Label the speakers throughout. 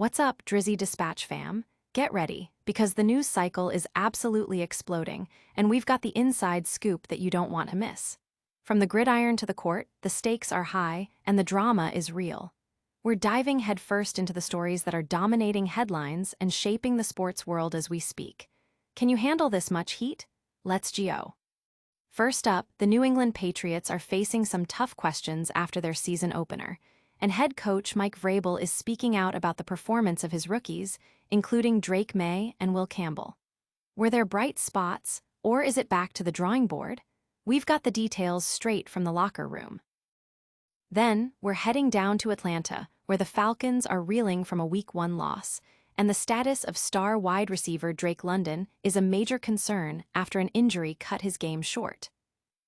Speaker 1: What's up, Drizzy Dispatch fam? Get ready, because the news cycle is absolutely exploding, and we've got the inside scoop that you don't want to miss. From the gridiron to the court, the stakes are high, and the drama is real. We're diving headfirst into the stories that are dominating headlines and shaping the sports world as we speak. Can you handle this much heat? Let's go. First up, the New England Patriots are facing some tough questions after their season opener, and head coach Mike Vrabel is speaking out about the performance of his rookies, including Maye and Will Campbell. Were there bright spots, or is it back to the drawing board? We've got the details straight from the locker room. Then, we're heading down to Atlanta, where the Falcons are reeling from a Week 1 loss, and the status of star wide receiver Drake London is a major concern after an injury cut his game short.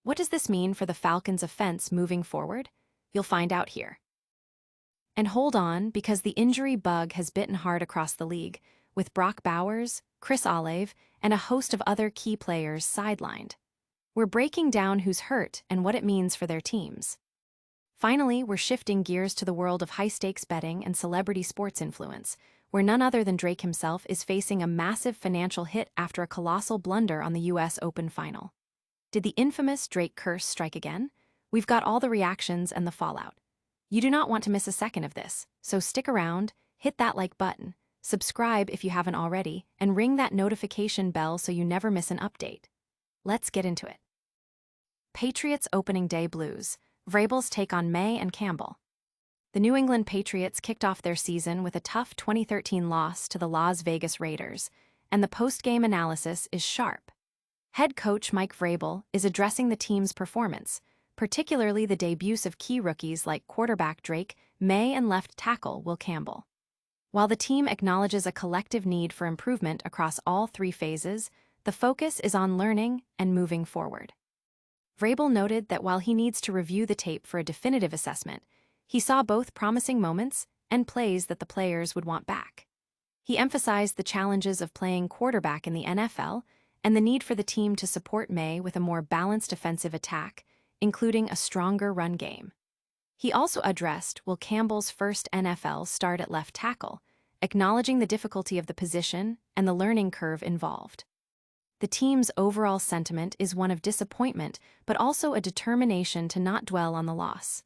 Speaker 1: What does this mean for the Falcons' offense moving forward? You'll find out here. And hold on, because the injury bug has bitten hard across the league, with Brock Bowers, Chris Olave, and a host of other key players sidelined. We're breaking down who's hurt and what it means for their teams. Finally, we're shifting gears to the world of high-stakes betting and celebrity sports influence, where none other than Drake himself is facing a massive financial hit after a colossal blunder on the US Open final. Did the infamous Drake curse strike again? We've got all the reactions and the fallout. You do not want to miss a second of this, so stick around, hit that like button, subscribe if you haven't already, and ring that notification bell so you never miss an update. Let's get into it. Patriots opening day blues, Vrabel's take on Maye and Campbell. The New England Patriots kicked off their season with a tough 2013 loss to the Las Vegas Raiders, and the post-game analysis is sharp. Head coach Mike Vrabel is addressing the team's performance, particularly the debuts of key rookies like quarterback Drake Maye and left tackle Will Campbell. While the team acknowledges a collective need for improvement across all three phases, the focus is on learning and moving forward. Vrabel noted that while he needs to review the tape for a definitive assessment, he saw both promising moments and plays that the players would want back. He emphasized the challenges of playing quarterback in the NFL and the need for the team to support Maye with a more balanced offensive attack, including a stronger run game. He also addressed Will Campbell's first NFL start at left tackle, acknowledging the difficulty of the position and the learning curve involved. The team's overall sentiment is one of disappointment, but also a determination to not dwell on the loss.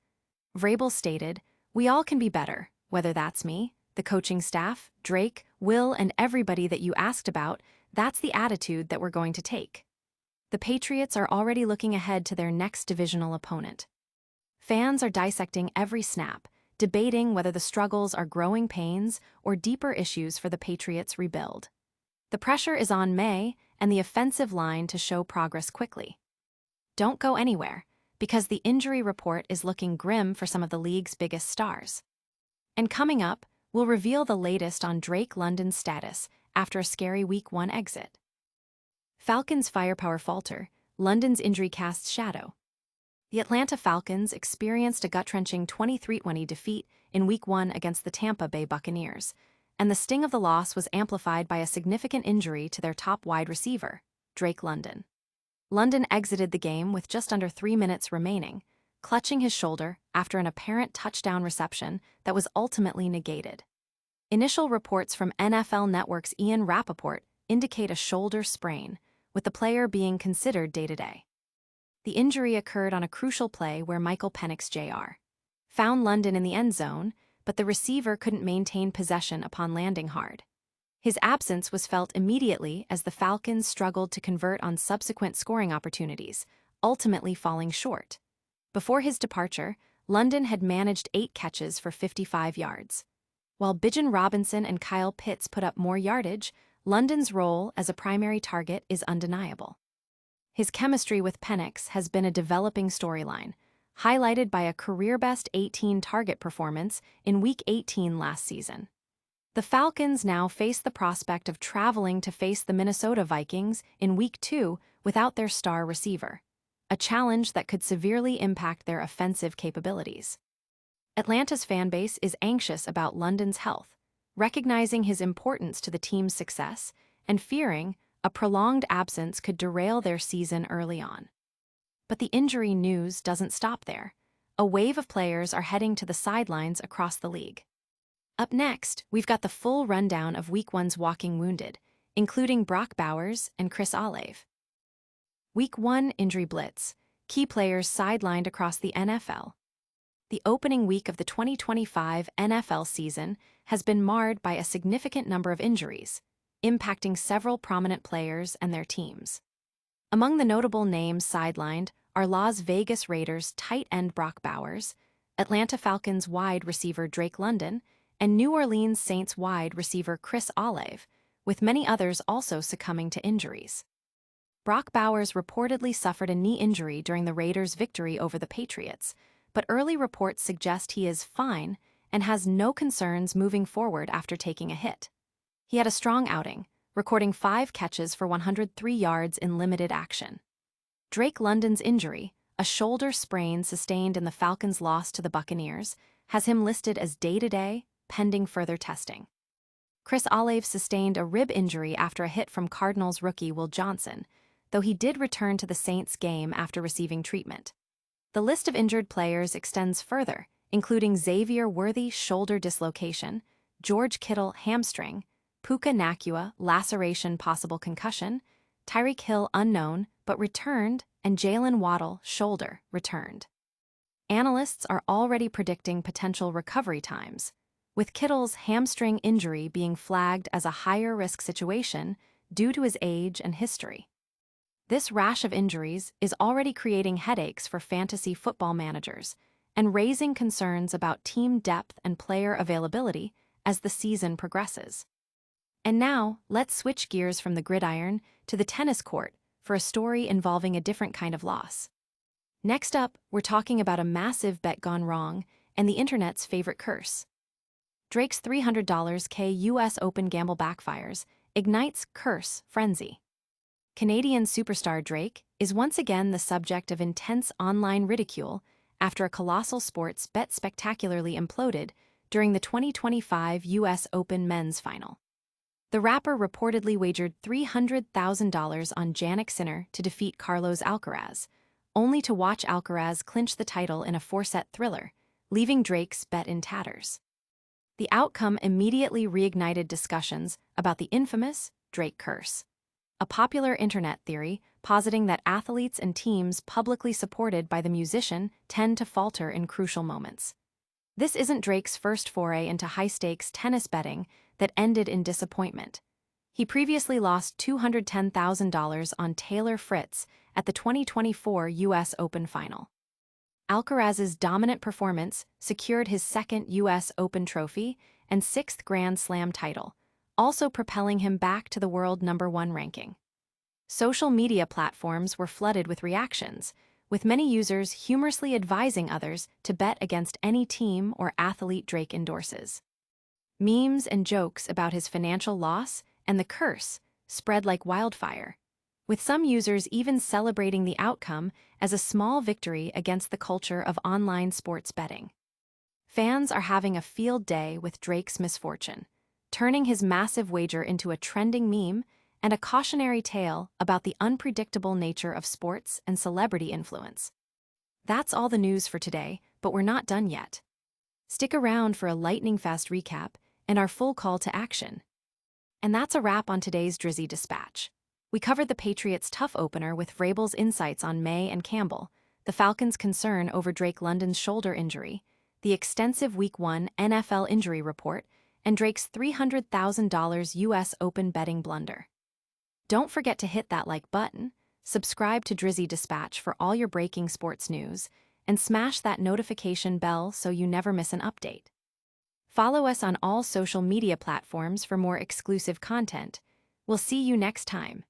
Speaker 1: Vrabel stated, "We all can be better, whether that's me, the coaching staff, Drake, Will, and everybody that you asked about. That's the attitude that we're going to take." The Patriots are already looking ahead to their next divisional opponent. Fans are dissecting every snap, debating whether the struggles are growing pains or deeper issues for the Patriots' rebuild. The pressure is on Maye and the offensive line to show progress quickly. Don't go anywhere, because the injury report is looking grim for some of the league's biggest stars. And coming up, we'll reveal the latest on Drake London's status after a scary Week 1 exit. Falcons' firepower falter, London's injury casts shadow. The Atlanta Falcons experienced a gut-wrenching 23-20 defeat in Week 1 against the Tampa Bay Buccaneers, and the sting of the loss was amplified by a significant injury to their top wide receiver, Drake London. London exited the game with just under 3 minutes remaining, clutching his shoulder after an apparent touchdown reception that was ultimately negated. Initial reports from NFL Network's Ian Rappaport indicate a shoulder sprain, with the player being considered day-to-day. The injury occurred on a crucial play where Michael Penix Jr. found London in the end zone, but the receiver couldn't maintain possession upon landing hard. His absence was felt immediately as the Falcons struggled to convert on subsequent scoring opportunities, ultimately falling short. Before his departure, London had managed 8 catches for 55 yards. While Bijan Robinson and Kyle Pitts put up more yardage, London's role as a primary target is undeniable. His chemistry with Penix has been a developing storyline, highlighted by a career-best 18-target performance in Week 18 last season. The Falcons now face the prospect of traveling to face the Minnesota Vikings in Week 2 without their star receiver, a challenge that could severely impact their offensive capabilities. Atlanta's fanbase is anxious about London's health, recognizing his importance to the team's success and fearing a prolonged absence could derail their season early on. But the injury news doesn't stop there. A wave of players are heading to the sidelines across the league. Up next, we've got the full rundown of Week 1's walking wounded, including Brock Bowers and Chris Olave. Week 1 Injury Blitz. Key players sidelined across the NFL. The opening week of the 2025 NFL season has been marred by a significant number of injuries, impacting several prominent players and their teams. Among the notable names sidelined are Las Vegas Raiders tight end Brock Bowers, Atlanta Falcons wide receiver Drake London, and New Orleans Saints wide receiver Chris Olave, with many others also succumbing to injuries. Brock Bowers reportedly suffered a knee injury during the Raiders' victory over the Patriots, but early reports suggest he is fine and has no concerns moving forward after taking a hit. He had a strong outing, recording 5 catches for 103 yards in limited action. Drake London's injury, a shoulder sprain sustained in the Falcons' loss to the Buccaneers, has him listed as day-to-day, pending further testing. Chris Olave sustained a rib injury after a hit from Cardinals rookie Will Johnson, though he did return to the Saints game after receiving treatment. The list of injured players extends further, including Xavier Worthy shoulder dislocation, George Kittle hamstring, Puka Nacua laceration possible concussion, Tyreek Hill unknown but returned, and Jalen Waddle shoulder returned. Analysts are already predicting potential recovery times, with Kittle's hamstring injury being flagged as a higher risk situation due to his age and history. This rash of injuries is already creating headaches for fantasy football managers and raising concerns about team depth and player availability as the season progresses. And now, let's switch gears from the gridiron to the tennis court for a story involving a different kind of loss. Next up, we're talking about a massive bet gone wrong and the internet's favorite curse. Drake's $300K US Open gamble backfires ignites curse frenzy. Canadian superstar Drake is once again the subject of intense online ridicule after a colossal sports bet spectacularly imploded during the 2025 US Open men's final. The rapper reportedly wagered $300,000 on Jannik Sinner to defeat Carlos Alcaraz, only to watch Alcaraz clinch the title in a 4-set thriller, leaving Drake's bet in tatters. The outcome immediately reignited discussions about the infamous Drake curse, a popular internet theory positing that athletes and teams publicly supported by the musician tend to falter in crucial moments. This isn't Drake's first foray into high-stakes tennis betting that ended in disappointment. He previously lost $210,000 on Taylor Fritz at the 2024 US Open final. Alcaraz's dominant performance secured his second US Open trophy and 6th Grand Slam title, also propelling him back to the world #1 ranking. Social media platforms were flooded with reactions, with many users humorously advising others to bet against any team or athlete Drake endorses. Memes and jokes about his financial loss and the curse spread like wildfire, with some users even celebrating the outcome as a small victory against the culture of online sports betting. Fans are having a field day with Drake's misfortune, turning his massive wager into a trending meme and a cautionary tale about the unpredictable nature of sports and celebrity influence. That's all the news for today, but we're not done yet. Stick around for a lightning-fast recap and our full call to action. And that's a wrap on today's Drizzy Dispatch. We covered the Patriots' tough opener with Vrabel's insights on Maye and Campbell, the Falcons' concern over Drake London's shoulder injury, the extensive Week 1 NFL injury report, and Drake's $300,000 US Open betting blunder. Don't forget to hit that like button, subscribe to Drizzy Dispatch for all your breaking sports news, and smash that notification bell so you never miss an update. Follow us on all social media platforms for more exclusive content. We'll see you next time.